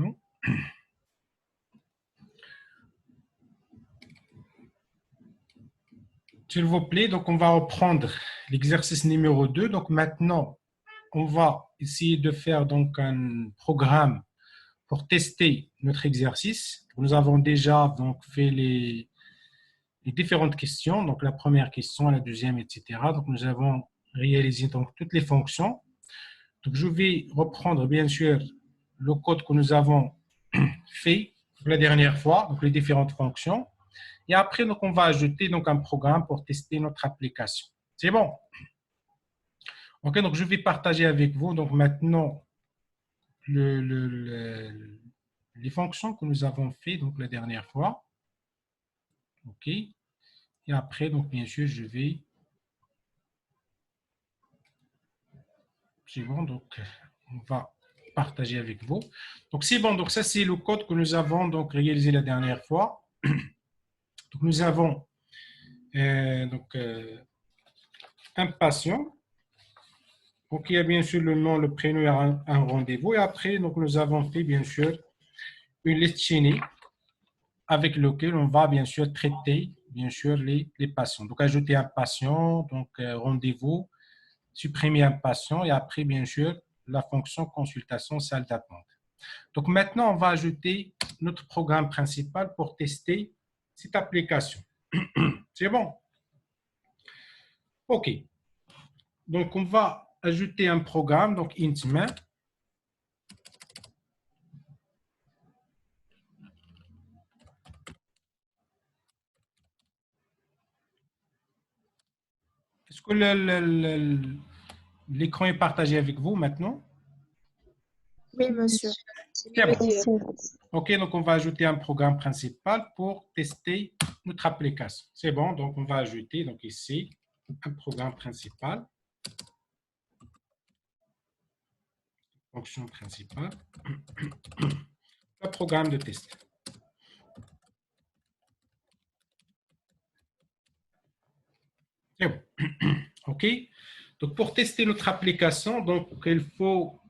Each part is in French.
Non. S'il vous plaît, donc on va reprendre l'exercice numéro 2. Donc maintenant, on va essayer de faire donc un programme pour tester notre exercice. Nous avons déjà donc fait les différentes questions. Donc la première question, la deuxième, etc. Donc nous avons réalisé donc toutes les fonctions. Donc je vais reprendre bien sûr le code que nous avons fait la dernière fois, donc les différentes fonctions. Et après, donc, on va ajouter donc, un programme pour tester notre application. C'est bon? OK, donc je vais partager avec vous donc maintenant les fonctions que nous avons fait donc la dernière fois. OK. Et après, donc bien sûr, je vais. C'est bon, donc on va partager avec vous. Donc c'est bon, donc ça c'est le code que nous avons donc réalisé la dernière fois. Donc nous avons un patient. Donc, il y a bien sûr le nom, le prénom et un rendez-vous. Et après, donc, nous avons fait bien sûr une liste chaînée avec laquelle on va bien sûr traiter bien sûr les patients. Donc, ajouter un patient, donc rendez-vous, supprimer un patient et après, bien sûr, la fonction consultation salle d'attente. Donc, maintenant, on va ajouter notre programme principal pour tester cette application. C'est bon? OK. Donc, on va ajouter un programme, donc int main. Est-ce que l'écran est partagé avec vous maintenant? Oui, monsieur. C'est bon. OK, donc on va ajouter un programme principal pour tester notre application. C'est bon, donc on va ajouter donc ici un programme principal. Fonction principale. Un programme de test. C'est bon. OK. Donc pour tester notre application, donc il faut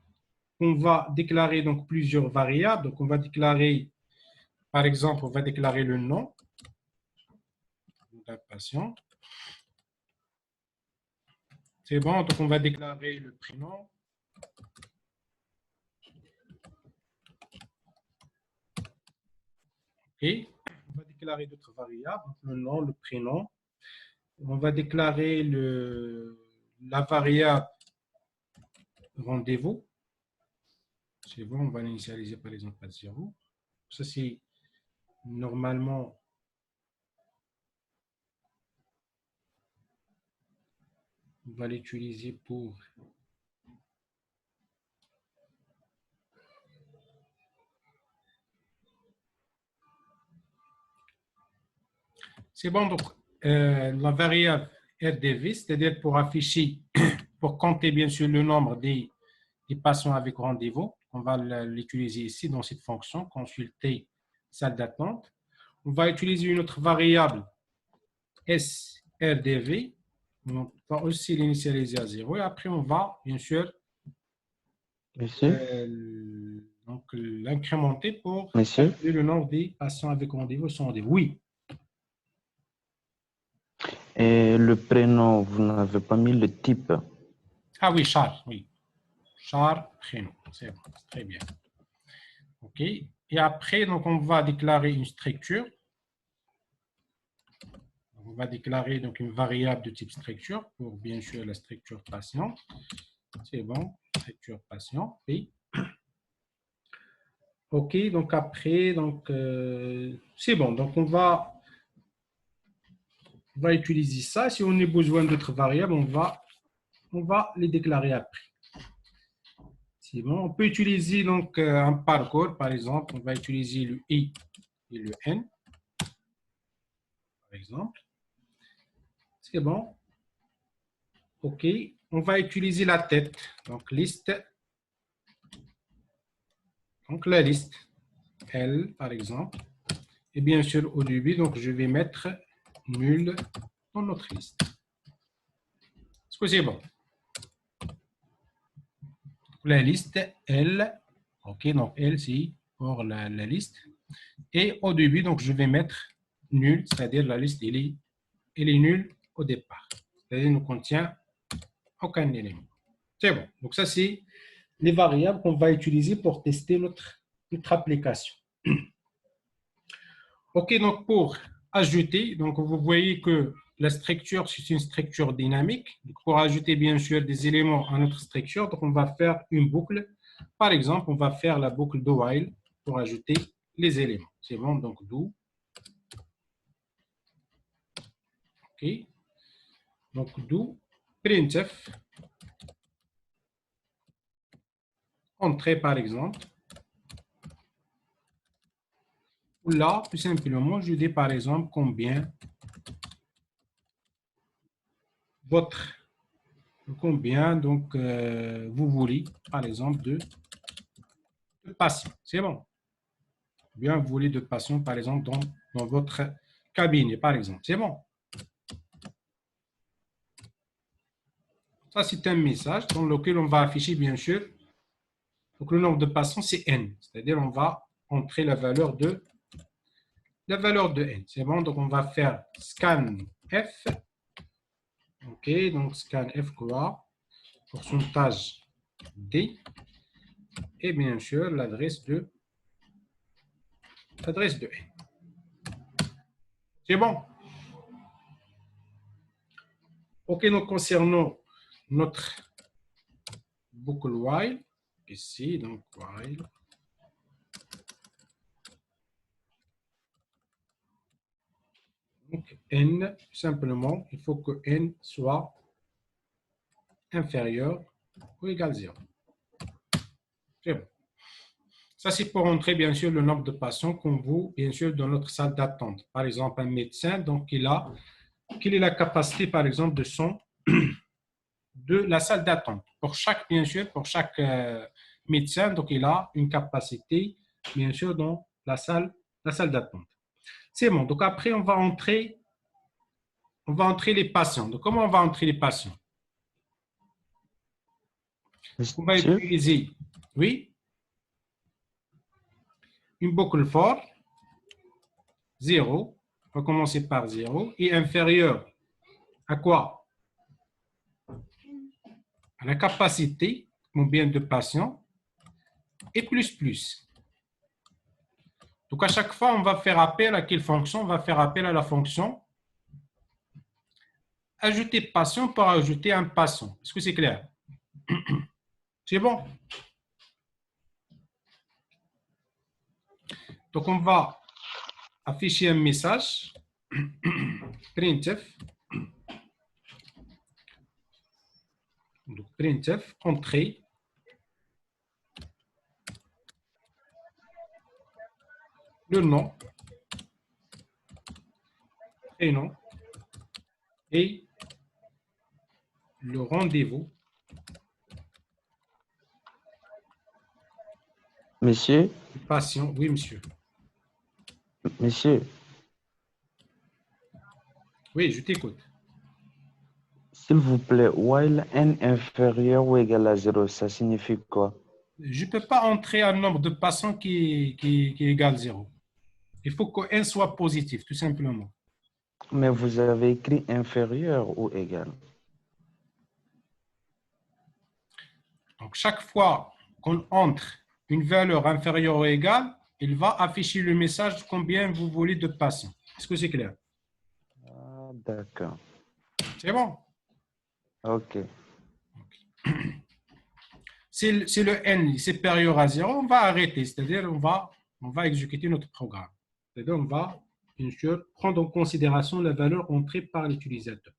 qu'on va déclarer donc plusieurs variables. Donc on va déclarer, par exemple, on va déclarer le nom d'un patient. C'est bon, donc on va déclarer le prénom. OK. On va déclarer d'autres variables, le nom, le prénom. On va déclarer la variable rendez-vous. C'est bon, on va l'initialiser par exemple à 0. Ça, c'est normalement on va l'utiliser pour c'est bon, donc la variable RDV, c'est-à-dire pour afficher, pour compter bien sûr le nombre des patients avec rendez-vous. On va l'utiliser ici dans cette fonction, consulter salle d'attente. On va utiliser une autre variable SRDV. On va aussi l'initialiser à 0. Et après, on va bien sûr l'incrémenter pour calculer le nombre des patients avec rendez-vous sans rendez-vous. Oui. Et le prénom, vous n'avez pas mis le type? Ah oui, char, oui. Char, prénom. C'est bon, très bien. OK. Et après, donc, on va déclarer une structure. On va déclarer donc une variable de type structure pour bien sûr la structure patient. C'est bon, structure patient. Oui. OK, donc après, donc c'est bon. Donc on va utiliser ça. Si on a besoin d'autres variables, on va les déclarer après. C'est bon. On peut utiliser donc un parcours, par exemple. On va utiliser le I et le N, par exemple. C'est bon. OK. On va utiliser la tête. Donc liste. Donc la liste L, par exemple. Et bien sûr, au début, donc je vais mettre nul dans notre liste. Est-ce que c'est bon? La liste L, OK, donc L, c'est pour la liste. Et au début, donc, je vais mettre nul, c'est-à-dire la liste, elle est nulle au départ. C'est-à-dire ne contient aucun élément. C'est bon. Donc, ça, c'est les variables qu'on va utiliser pour tester notre application. OK, donc pour ajouter, donc vous voyez que la structure, c'est une structure dynamique. Donc pour ajouter, bien sûr, des éléments à notre structure, donc on va faire une boucle. Par exemple, on va faire la boucle do while pour ajouter les éléments. C'est bon, donc do. OK. Donc do printf. Entrée, par exemple. Là, tout simplement, je dis par exemple combien donc vous voulez, par exemple, de patients. C'est bon. Bien, vous voulez de patients, par exemple, dans votre cabinet, par exemple. C'est bon. Ça, c'est un message dans lequel on va afficher, bien sûr, donc le nombre de patients, c'est n. C'est-à-dire, on va entrer la valeur de n. C'est bon, donc on va faire scan f. OK, donc scan f quoi? Pourcentage d. Et bien sûr, l'adresse de n. C'est bon. OK, donc concernant notre boucle while, ici, donc while. Donc n, simplement, il faut que n soit inférieur ou égal à 0. C'est bon. Ça, c'est pour entrer, bien sûr, le nombre de patients qu'on vous, bien sûr, dans notre salle d'attente. Par exemple, un médecin, donc, quelle est la capacité, par exemple, de la salle d'attente. Pour chaque, bien sûr, pour chaque médecin, donc, il a une capacité, bien sûr, dans la salle d'attente. C'est bon. Donc, après, on va entrer les patients. Donc, comment on va entrer les patients? On va Monsieur, utiliser, oui, une boucle for 0. On va commencer par 0 et inférieur à quoi? À la capacité, combien de patients, et plus. Donc, à chaque fois, on va faire appel à quelle fonction? On va faire appel à la fonction ajouter patient pour ajouter un patient. Est-ce que c'est clair? C'est bon. Donc, on va afficher un message printf. Donc, printf, entrée. Le nom, prénom et le rendez-vous. monsieur, Patient, oui, monsieur. monsieur, Oui, je t'écoute. s'il vous plaît, while n inférieur ou égal à 0, ça signifie quoi? Je ne peux pas entrer un nombre de patients qui est égal à 0. Il faut que n soit positif, tout simplement. Mais vous avez écrit inférieur ou égal. Donc, chaque fois qu'on entre une valeur inférieure ou égale, il va afficher le message de combien vous voulez de patients. Est-ce que c'est clair? Ah, d'accord. C'est bon. OK. Si le n est supérieur à 0, on va arrêter, c'est-à-dire on va exécuter notre programme. C'est-à-dire on va, bien sûr, prendre en considération la valeur entrée par l'utilisateur.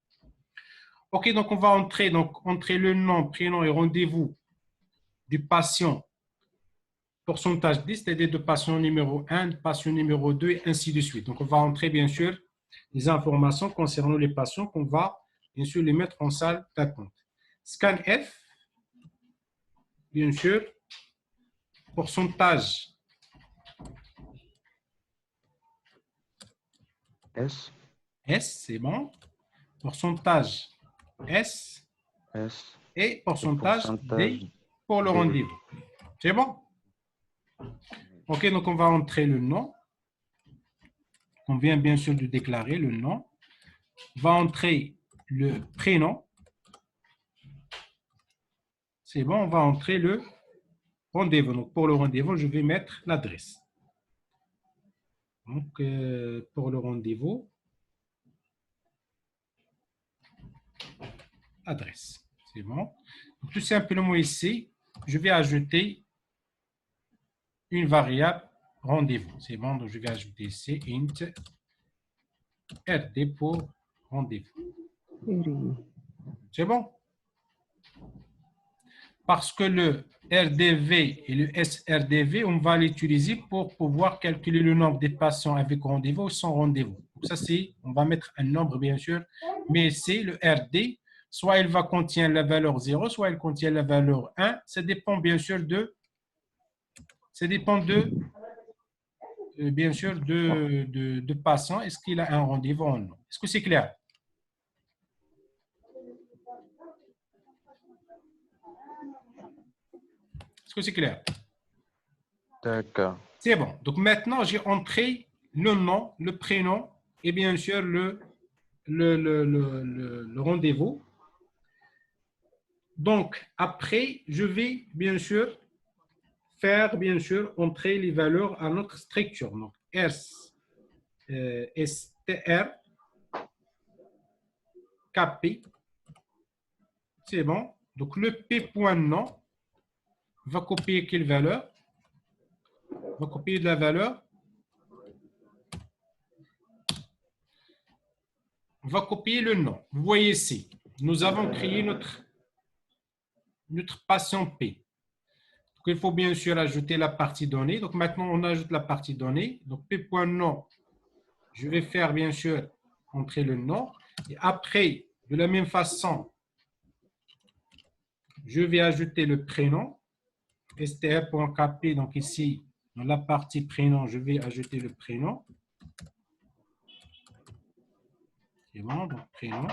OK, donc on va entrer le nom, prénom et rendez-vous du patient pourcentage 10, c'est-à-dire de patient numéro 1, patient numéro 2, et ainsi de suite. Donc, on va entrer, bien sûr, les informations concernant les patients qu'on va, bien sûr, les mettre en salle d'attente. Scanf, bien sûr, pourcentage S, S, c'est bon. Pourcentage S S, et et pourcentage pourcentage D pour le D. rendez-vous. C'est bon? OK, donc on va entrer le nom. On vient bien sûr de déclarer le nom. On va entrer le prénom. C'est bon, on va entrer le rendez-vous. Donc, pour le rendez-vous, je vais mettre l'adresse. Donc, pour le rendez-vous, adresse. C'est bon. Donc, tout simplement ici, je vais ajouter une variable rendez-vous. C'est bon, donc je vais ajouter ici int rd pour rendez-vous. C'est bon. Parce que le RDV et le SRDV, on va l'utiliser pour pouvoir calculer le nombre des patients avec rendez-vous ou sans rendez-vous. Donc ça, c'est, on va mettre un nombre, bien sûr, mais c'est le RD, soit il va contenir la valeur 0, soit il contient la valeur 1. Ça dépend, bien sûr, bien sûr, de patient. Est-ce qu'il a un rendez-vous ou non? Est-ce que c'est clair? Est-ce que c'est clair? D'accord. C'est bon. Donc maintenant, j'ai entré le nom, le prénom et bien sûr le rendez-vous. Donc après, je vais bien sûr faire bien sûr entrer les valeurs à notre structure. Donc str kp. C'est bon. Donc le p.nom va copier quelle valeur? Va copier de la valeur. On va copier le nom. Vous voyez ici, nous avons créé notre patient P. Donc, il faut bien sûr ajouter la partie donnée. Donc, maintenant, on ajoute la partie donnée. Donc, P.nom, je vais faire bien sûr entrer le nom. Et après, de la même façon, je vais ajouter le prénom. str.kp, donc ici, dans la partie prénom, je vais ajouter le prénom. C'est bon, donc prénom.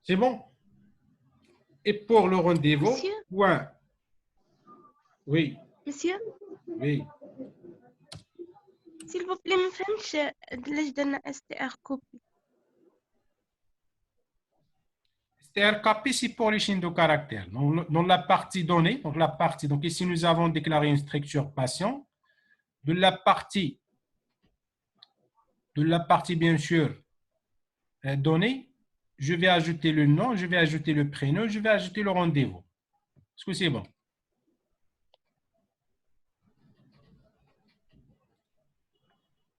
C'est bon. Et pour le rendez-vous, Monsieur? point. Oui, Monsieur, oui. s'il vous plaît, ما فهمتش علاش درنا STR copy. strkp, c'est pour les chaînes de caractères. Dans la partie donnée, donc ici nous avons déclaré une structure patient. De la partie bien sûr donnée, je vais ajouter le nom, je vais ajouter le prénom, je vais ajouter le rendez-vous. Est-ce que c'est bon?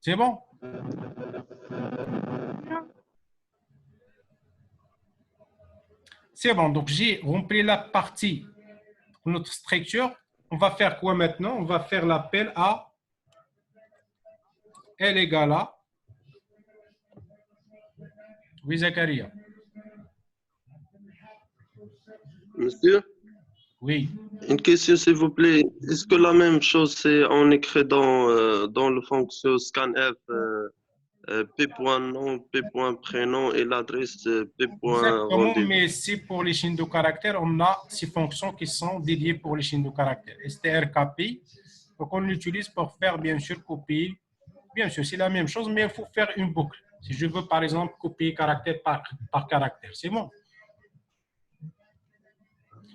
C'est bon? Non. C'est bon. Donc j'ai rempli la partie de notre structure. On va faire quoi maintenant? On va faire l'appel à L égale à. Oui, Zakaria. Monsieur, Oui. une question s'il vous plaît. Est-ce que la même chose c'est en écrit dans le fonction scanf p.nom, p.prénom et l'adresse Exactement, p.rendez-vous? mais c'est pour les chaînes de caractères, on a ces fonctions qui sont dédiées pour les chaînes de caractères. strkp, donc on l'utilise pour faire bien sûr copier. Bien sûr, c'est la même chose, mais il faut faire une boucle. Si je veux par exemple copier caractère par caractère, c'est bon.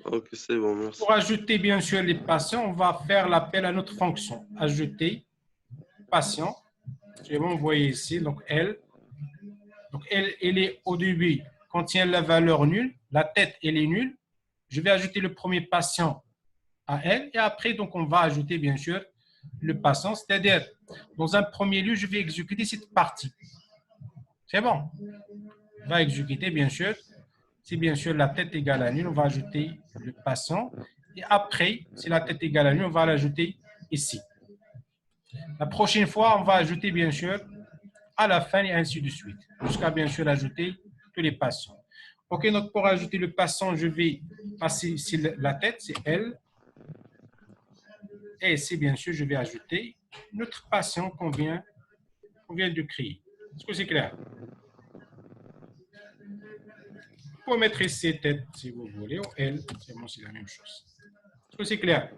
Ok, c'est bon, merci. Pour ajouter bien sûr les patients, on va faire l'appel à notre fonction. Ajouter patient. C'est bon, vous voyez ici, donc elle. Donc elle est au début, contient la valeur nulle. La tête, elle est nulle. Je vais ajouter le premier patient à elle et après, donc, on va ajouter bien sûr le patient, c'est-à-dire, dans un premier lieu, je vais exécuter cette partie. C'est bon. On va exécuter bien sûr. Si bien sûr la tête égale à nulle, on va ajouter le patient. Et après, si la tête égale à nulle, on va l'ajouter ici. La prochaine fois, on va ajouter bien sûr à la fin et ainsi de suite. Jusqu'à bien sûr ajouter tous les patients. OK, donc pour ajouter le patient, je vais passer ici la tête, c'est elle. Et ici, bien sûr, je vais ajouter notre patient qu'on vient de créer. Est-ce que c'est clair? Vous pouvez mettre ici tête si vous voulez, ou elle, c'est bon, c'est la même chose. que c'est clair?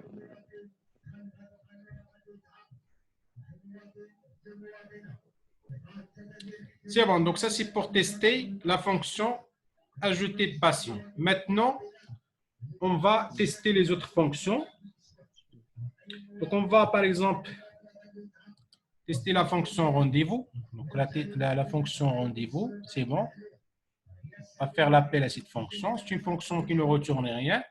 C'est bon, donc ça c'est pour tester la fonction ajouter patient. Maintenant, on va tester les autres fonctions. Donc on va par exemple tester la fonction rendez-vous. Donc la fonction rendez-vous, c'est bon. On va faire l'appel à cette fonction. C'est une fonction qui ne retourne rien.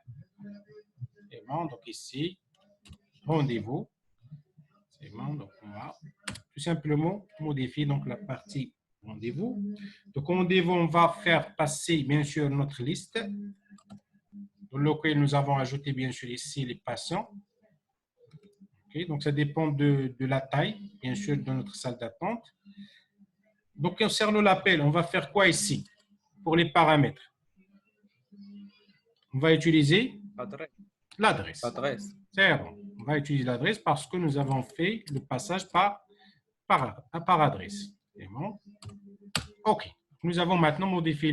C'est bon, donc ici, rendez-vous. C'est bon, donc on va tout simplement modifier donc la partie rendez-vous. Donc rendez-vous, on va faire passer bien sûr notre liste dans laquelle nous avons ajouté bien sûr ici les patients. Okay, donc ça dépend de la taille bien sûr de notre salle d'attente. Donc concernant l'appel, on va faire quoi ici pour les paramètres? On va utiliser l'adresse. C'est bon. On va utiliser l'adresse parce que nous avons fait le passage par adresse. C'est bon. OK. Nous avons maintenant modifié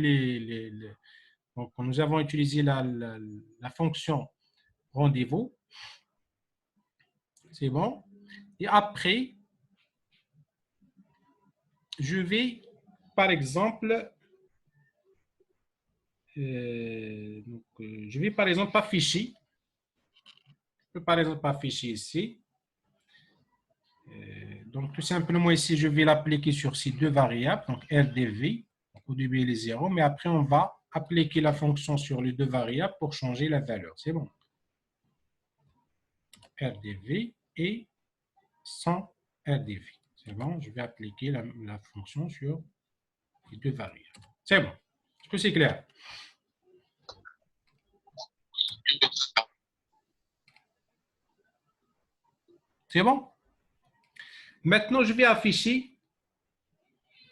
donc nous avons utilisé la fonction rendez-vous. C'est bon. Et après, je vais, par exemple, je vais par exemple afficher. Je peux par exemple afficher ici. Donc, tout simplement, ici, je vais l'appliquer sur ces deux variables, donc RDV, au début, il est 0, mais après, on va appliquer la fonction sur les deux variables pour changer la valeur. C'est bon. RDV et sans RDV. C'est bon, je vais appliquer la fonction sur les deux variables. C'est bon. Est-ce que c'est clair? C'est bon? Maintenant, je vais afficher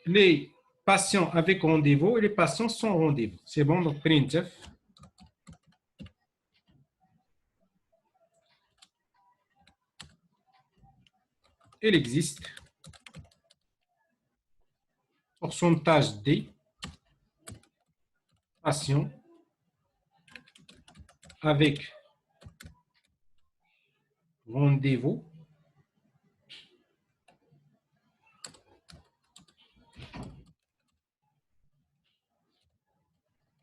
les patients avec rendez-vous et les patients sans rendez-vous. C'est bon, donc printf. Il existe pourcentage des patients avec rendez-vous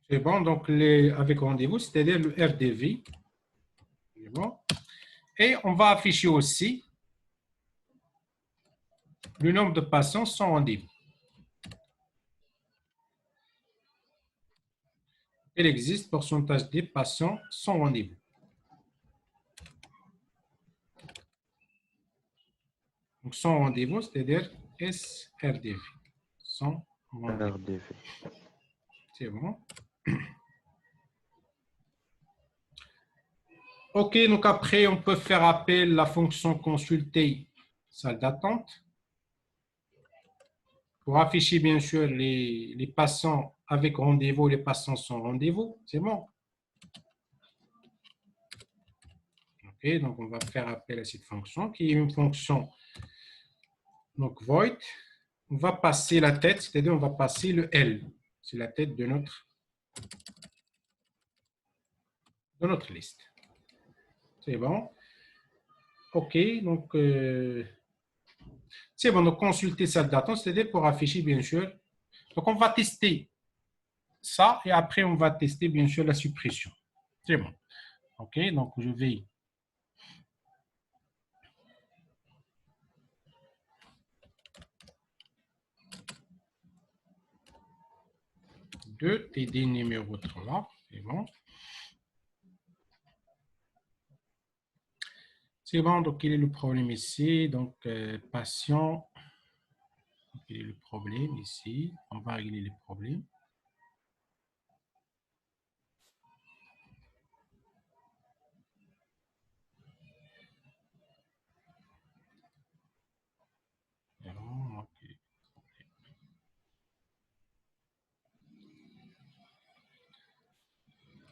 c'est bon, donc avec rendez-vous, c'est-à-dire le RDV. C'est bon. Et on va afficher aussi le nombre de patients sans rendez-vous. Il existe pourcentage des patients sans rendez-vous. Donc, sans rendez-vous, c'est-à-dire SRDV. Sans rendez-vous. C'est bon. OK, donc après, on peut faire appel à la fonction consulter salle d'attente pour afficher bien sûr les patients avec rendez-vous, les patients sans rendez-vous. C'est bon. OK, donc on va faire appel à cette fonction qui est une fonction donc void. On va passer la tête, c'est-à-dire on va passer le L. C'est la tête de notre liste. C'est bon. OK, donc c'est bon, donc consulter salle d'attente, c'est-à-dire pour afficher bien sûr. Donc on va tester ça et après on va tester bien sûr la suppression. C'est bon. OK, donc je vais de TD numéro 3. C'est bon. C'est bon, donc quel est le problème ici? Donc patient, quel est le problème ici? On va régler les problèmes.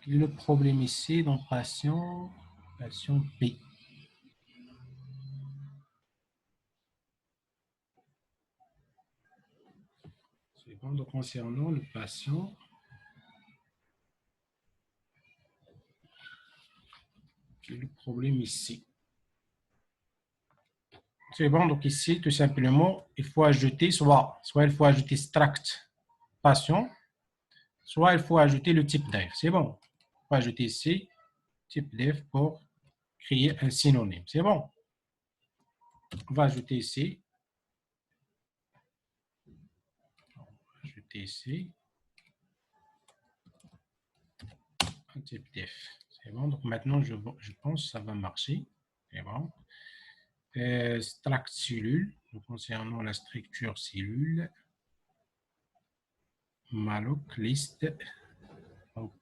Quel est le problème ici? Donc patient P. C'est bon, donc concernant le patient Le problème ici. C'est bon, donc ici, tout simplement, il faut ajouter soit il faut ajouter struct patient, soit il faut ajouter le type def. C'est bon. Il faut ajouter ici type def pour créer un synonyme. C'est bon. On va ajouter ici. Un type def. C'est bon. Donc maintenant, je pense que ça va marcher. C'est bon. Struct cellule, concernant la structure cellule, malloc list, donc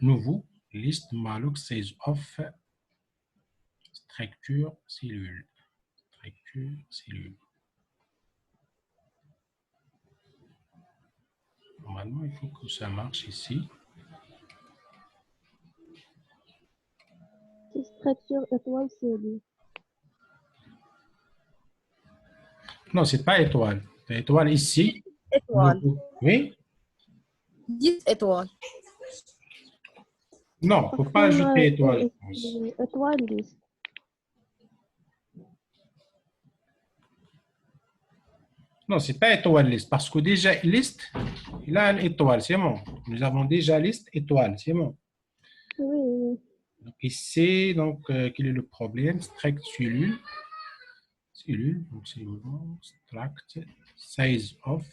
nouveau list malloc size of structure cellule, Normalement, il faut que ça marche ici. Structure étoile cellule. Non, c'est pas étoile. Étoile ici. Étoile. Oui. 10 étoiles. Non, il ne faut pas ajouter étoile. Étoile liste. Non, ce n'est pas étoile liste parce que déjà liste, il a une étoile, c'est bon. Nous avons déjà liste étoile, c'est bon. Oui. Donc ici, donc, quel est le problème? Struct cellule, donc c'est bon. Struct size of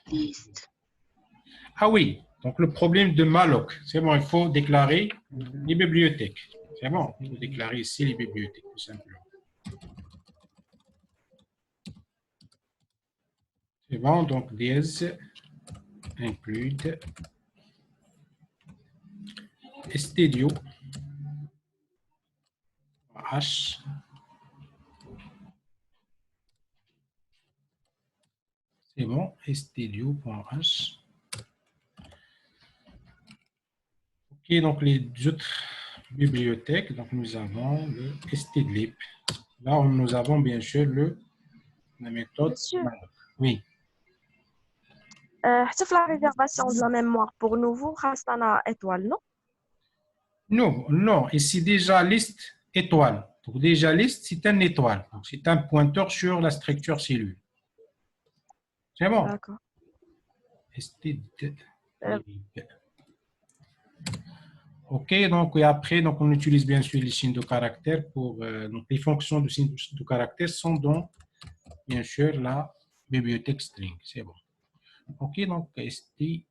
Liste. Ah oui, donc le problème de malloc, c'est bon, il faut déclarer les bibliothèques. C'est bon, il faut déclarer ici les bibliothèques, tout simplement. C'est bon, donc des include studio h c'est bon, studio.h. Ok, donc les autres bibliothèques, donc nous avons le stdlib. Là, nous avons bien sûr la méthode. Monsieur. Oui. حتى في la réservation de la mémoire pour nouveau خاصنا étoile, non? Non, non, ici déjà liste étoile. Donc déjà liste, c'est un étoile. Donc c'est un pointeur sur la structure cellule. C'est bon. D'accord. Ok, donc et après, donc on utilise bien sûr les signes de caractère pour donc les fonctions de signes de caractère sont dans bien sûr la bibliothèque string. C'est bon. Ok, donc stdlib,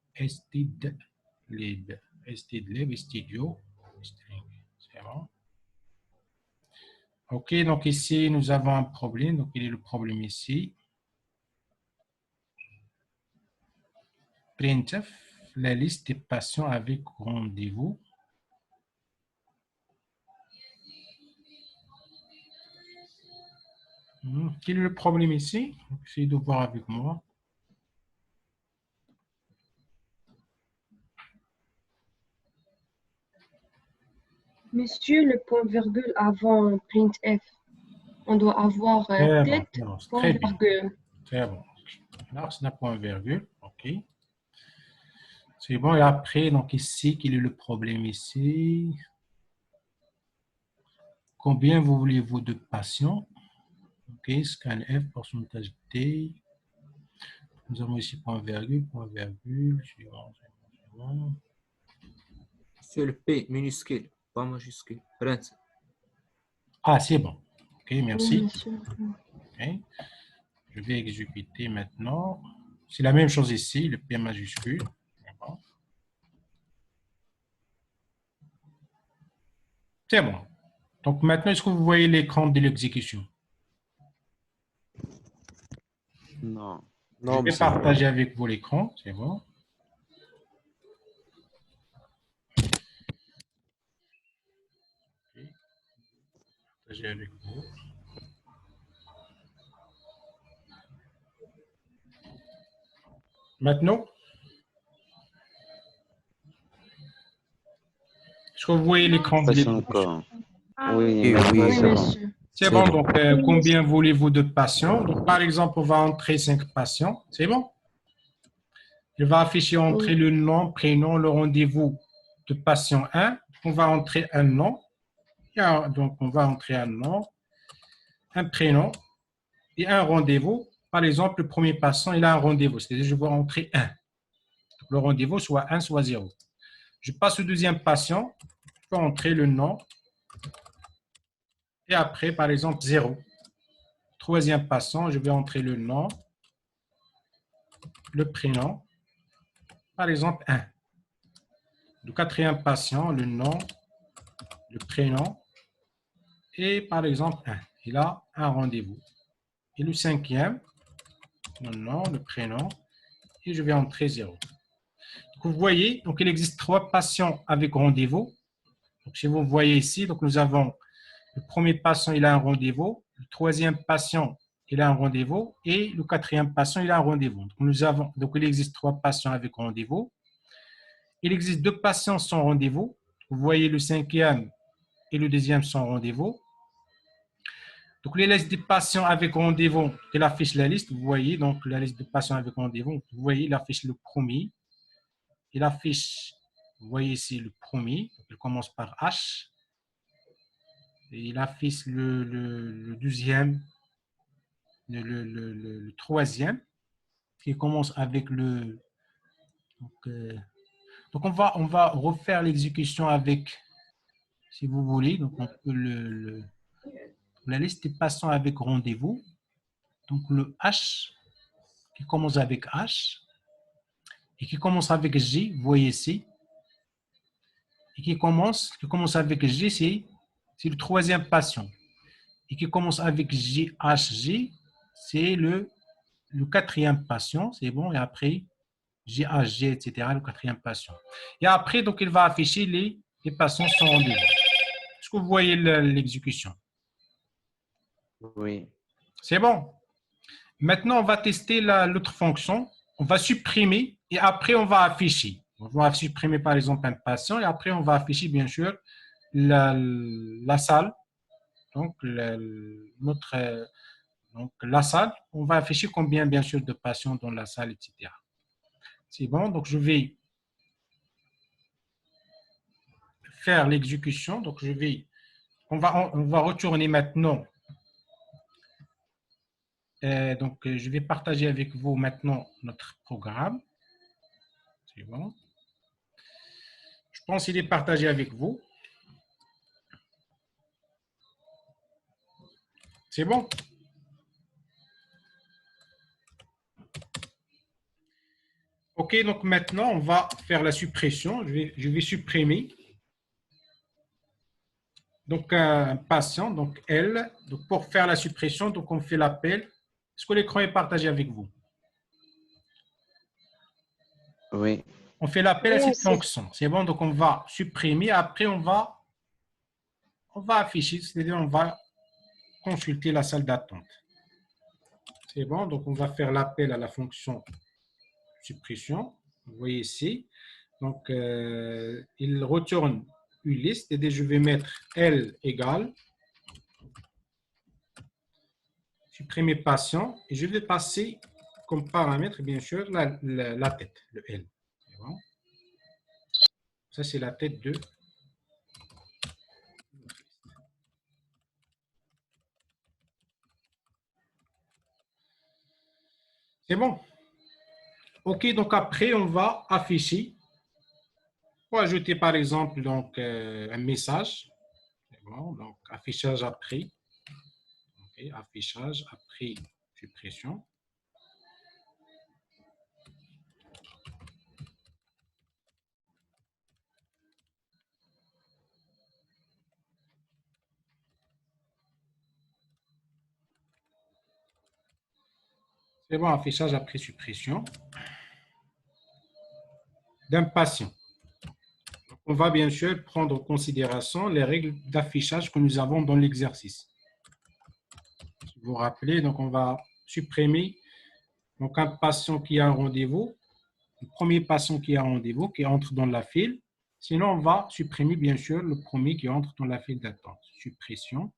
studio string. C'est bon. Ok, donc ici nous avons un problème. Donc il est le problème ici. Printf, la liste des patients avec rendez-vous. Quel est le problème ici? Essayez de voir avec moi. Monsieur, le point virgule avant printf, on doit avoir tête, Non, point virgule. Très bon. Là, c'est un point virgule. OK. C'est bon. Et après, donc ici, quel est le problème ici? Combien vous voulez-vous de patients? OK. Scan F, pourcentage T. Nous avons ici point virgule, suivant. C'est le P minuscule, pas majuscule. Print. Ah, c'est bon. OK, merci. Oui, monsieur. Okay. Je vais exécuter maintenant. C'est la même chose ici, le P majuscule. Bon. C'est bon. Donc maintenant, est-ce que vous voyez l'écran de l'exécution? Non. Je vais partager avec vous l'écran, c'est bon. Okay. Partager avec vous. Maintenant, est-ce que vous voyez l'écran de l'exécution? Oui, Oui, c'est bon. monsieur. C'est bon, donc combien voulez-vous de patients? Donc, par exemple, on va entrer 5 patients, c'est bon? Il va afficher entrer le nom, prénom, le rendez-vous de patient 1 On va entrer un nom. Donc, on va entrer un nom, un prénom et un rendez-vous. Par exemple, le premier passant, il a un rendez-vous. C'est-à-dire, je vais entrer 1. Donc, le rendez-vous, soit 1, soit 0. Je passe au deuxième patient. Je peux entrer le nom. Et après, par exemple, 0. Troisième passant, je vais entrer le nom, le prénom. Par exemple, 1. Le quatrième patient, le nom, le prénom. Et par exemple, 1. Il a un rendez-vous. Et le cinquième, le nom, le prénom. Et je vais entrer 0. Donc, vous voyez, donc il existe 3 patients avec rendez-vous. Donc, si vous voyez ici, donc nous avons le premier patient, il a un rendez-vous. Le troisième patient, il a un rendez-vous. Et le quatrième patient, il a un rendez-vous. Donc, il existe 3 patients avec rendez-vous. Il existe 2 patients sans rendez-vous. Vous voyez le cinquième et le deuxième sans rendez-vous. Donc, les listes des patients avec rendez-vous, il affiche la liste. Vous voyez, donc la liste des patients avec rendez-vous. Vous voyez, il affiche le premier. Il affiche, vous voyez ici le premier. Donc, il commence par H. Et il affiche le deuxième, le troisième, qui commence avec le... Donc on va refaire l'exécution avec, si vous voulez, donc on peut la liste des patients avec rendez-vous. Donc le H, qui commence avec H, et qui commence avec J, vous voyez ici, et qui commence avec J, c'est le troisième patient. Et qui commence avec JHJ, c'est le quatrième patient, c'est bon, et après GHG, etc., le quatrième patient. Et après, donc, il va afficher les patients sans rendez-vous. Est-ce que vous voyez l'exécution? Oui. C'est bon. Maintenant, on va tester l'autre fonction. On va supprimer et après, on va afficher. On va supprimer, par exemple, un patient et après, on va afficher, bien sûr, la salle. Donc, la salle, on va afficher combien, bien sûr, de patients dans la salle, etc. C'est bon, donc je vais faire l'exécution. Donc, on va retourner maintenant. Donc, je vais partager avec vous maintenant notre programme. C'est bon. Je pense qu'il est partagé avec vous. C'est bon. OK, donc maintenant, on va faire la suppression. Je vais supprimer. Donc, un patient, donc L. Donc, pour faire la suppression, donc on fait l'appel. Est-ce que l'écran est partagé avec vous? Oui. On fait l'appel à Oui, cette aussi. fonction. C'est bon, donc on va supprimer. Après, on va afficher, c'est-à-dire on va consulter la salle d'attente. C'est bon, donc on va faire l'appel à la fonction suppression. Vous voyez ici. Donc, il retourne une liste et je vais mettre L égale supprimer patient et je vais passer comme paramètre, bien sûr, la tête, le L. Bon. Ça, c'est la tête de... C'est bon. OK, donc après, on va afficher. Pour ajouter, par exemple, donc, un message. Bon, donc, affichage après. Okay, affichage après suppression. C'est bon, affichage après suppression d'un patient. Donc, on va bien sûr prendre en considération les règles d'affichage que nous avons dans l'exercice. Si vous vous rappelez, donc on va supprimer donc, un patient qui a un rendez-vous, le premier patient qui a un rendez-vous, qui entre dans la file. Sinon, on va supprimer bien sûr le premier qui entre dans la file d'attente. Suppression.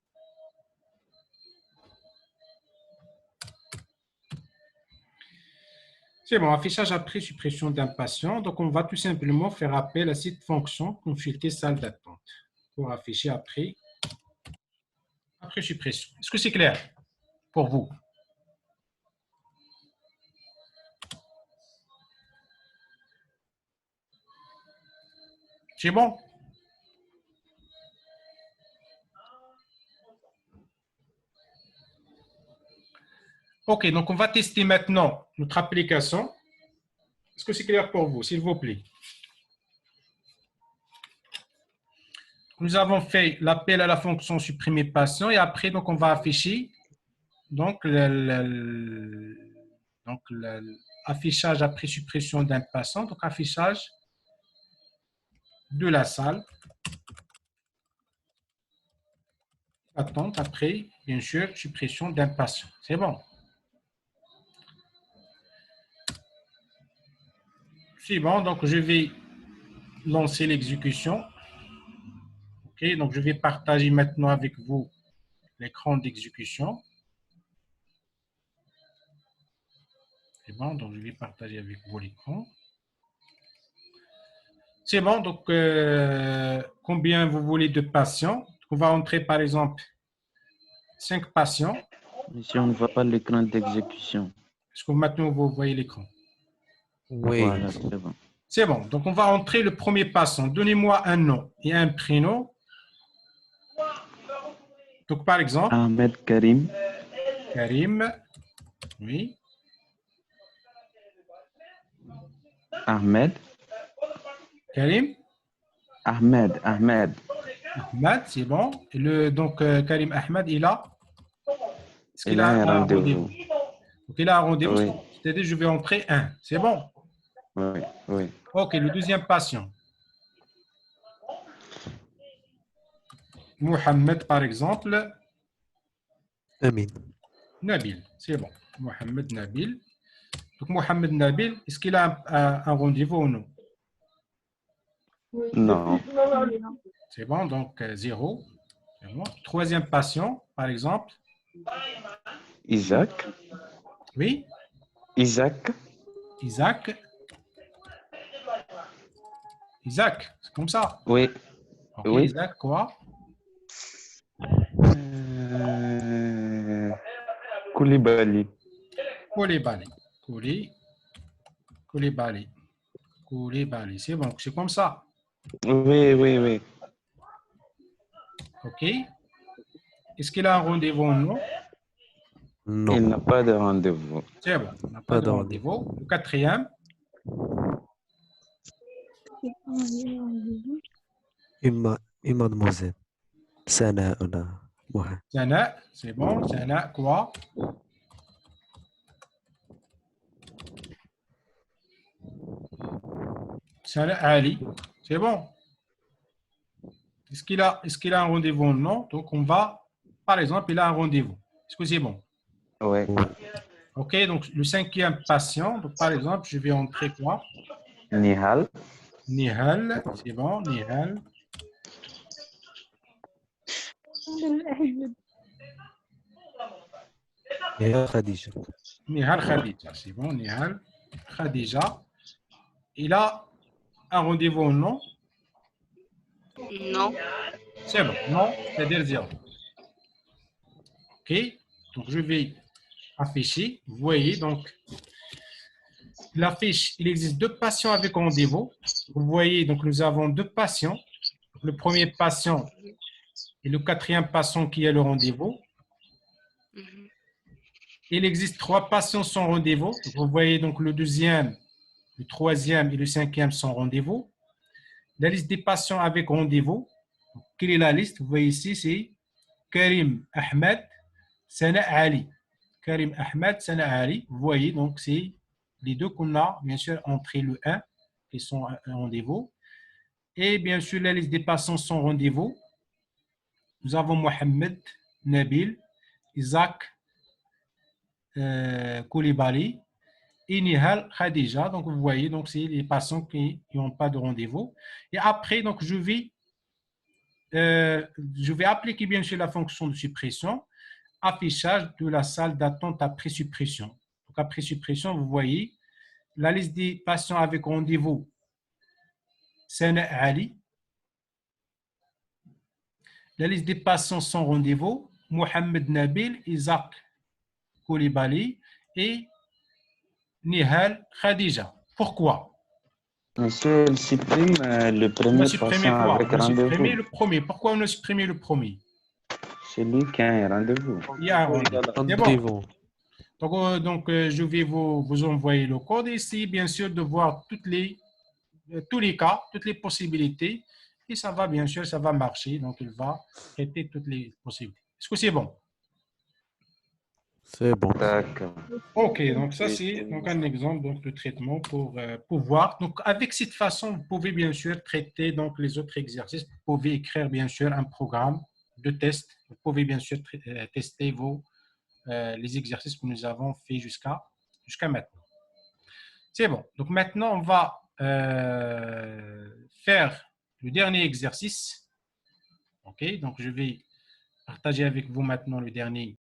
C'est bon, affichage après suppression d'un patient. Donc, on va tout simplement faire appel à cette fonction consulter salle d'attente pour afficher après suppression. Est-ce que c'est clair pour vous? C'est bon? OK, donc on va tester maintenant notre application. Est-ce que c'est clair pour vous, s'il vous plaît? Nous avons fait l'appel à la fonction supprimer patient et après, donc, on va afficher donc, l'affichage après suppression d'un patient, donc affichage de la salle d'attente après, bien sûr, suppression d'un patient. C'est bon. C'est bon, donc je vais lancer l'exécution. OK, donc je vais partager maintenant avec vous l'écran d'exécution. C'est bon, donc je vais partager avec vous l'écran. C'est bon, donc combien vous voulez de patients? On va entrer par exemple 5 patients. Ici, on ne voit pas l'écran d'exécution. Est-ce que maintenant vous voyez l'écran? Oui. Voilà, c'est bon. C'est bon, donc on va entrer le premier patient. Donnez-moi un nom et un prénom. Donc par exemple, Ahmed Karim, Karim, oui, Ahmed, Karim, Ahmed, Ahmed, c'est bon. Et donc Karim Ahmed, il a, est-ce qu'il il a a un un rendez-vous. rendez-vous? Donc il a un rendez-vous, Oui. c'est-à-dire je vais entrer un. C'est bon? Oui, oui. OK, le deuxième patient. Mohamed, par exemple. Amin. Nabil, c'est bon. Mohamed Nabil. Donc, Mohamed Nabil, est-ce qu'il a un rendez-vous ou non? Oui. Non. C'est bon, donc 0. C'est bon. Troisième patient, par exemple. Isaac, Oui, Isaac, Isaac. Isaac, c'est comme ça. oui. OK, Oui. Isaac, quoi? Koulibaly, Koulibaly. Koulibaly. Koulibaly, c'est bon, c'est comme ça. oui, oui, oui. OK. Est-ce qu'il a un rendez-vous ou non? Non. Il n'a pas de rendez-vous. C'est bon, on n'a pas de rendez-vous. Le quatrième. Une mademoiselle. Sana, ouais. Sana, c'est bon. Sana, quoi? Sana Ali, c'est bon. Est-ce qu'il a un rendez-vous ou non? Donc, on va, par exemple, il a un rendez-vous. Est-ce que c'est bon? Oui. OK, donc le cinquième patient, donc par exemple, je vais entrer quoi? Nihal, Nihal, c'est bon, Nihal. Et Khadija. Nihal Khadija, c'est bon, Nihal Khadija. Il a un rendez-vous ou non? Non. C'est bon, non, c'est-à-dire 0. OK, donc je vais afficher. Vous voyez, donc, l'affiche, il existe 2 patients avec rendez-vous. Vous voyez, donc, nous avons 2 patients. Le premier patient et le quatrième patient qui a le rendez-vous. Mhm. Il existe 3 patients sans rendez-vous. Vous voyez, donc, le deuxième, le troisième et le cinquième sans rendez-vous. La liste des patients avec rendez-vous. Quelle est la liste? Vous voyez ici, c'est Karim Ahmed, Sana Ali. Karim Ahmed, Sana Ali. Vous voyez, donc c'est les deux qu'on a, bien sûr, entré le 1, qui sont un rendez-vous. Et bien sûr, la liste des patients sans rendez-vous. Nous avons Mohamed, Nabil, Isaac, Koulibaly et Nihal Khadija. Donc, vous voyez, donc c'est les patients qui n'ont pas de rendez-vous. Et après, donc, je vais appliquer bien sûr la fonction de suppression, affichage de la salle d'attente après suppression. Donc après suppression, vous voyez, la liste des patients avec rendez-vous, Sana Ali. La liste des patients sans rendez-vous, Mohamed Nabil, Isaac Koulibaly et Nihal Khadija. Pourquoi? Monsieur, il supprime le On a premier supprimé patient quoi? avec On a supprimé rendez-vous. le premier. Pourquoi on a supprimé le premier? C'est lui qui a un rendez-vous. Il y a un rendez-vous. C'est bon. Rendez-vous. Donc, je vais vous envoyer le code et essayer bien sûr de voir tous les cas, toutes les possibilités. Et ça va bien sûr, ça va marcher. Donc, il va traiter toutes les possibilités. Est-ce que c'est bon? C'est bon. D'accord. Ok, donc ça c'est donc un exemple donc, de traitement pour pouvoir. Donc, avec cette façon, vous pouvez bien sûr traiter donc, les autres exercices. Vous pouvez écrire bien sûr un programme de test. Vous pouvez bien sûr tester les exercices que nous avons fait jusqu'à maintenant. C'est bon. Donc maintenant, on va faire le dernier exercice. OK, donc je vais partager avec vous maintenant le dernier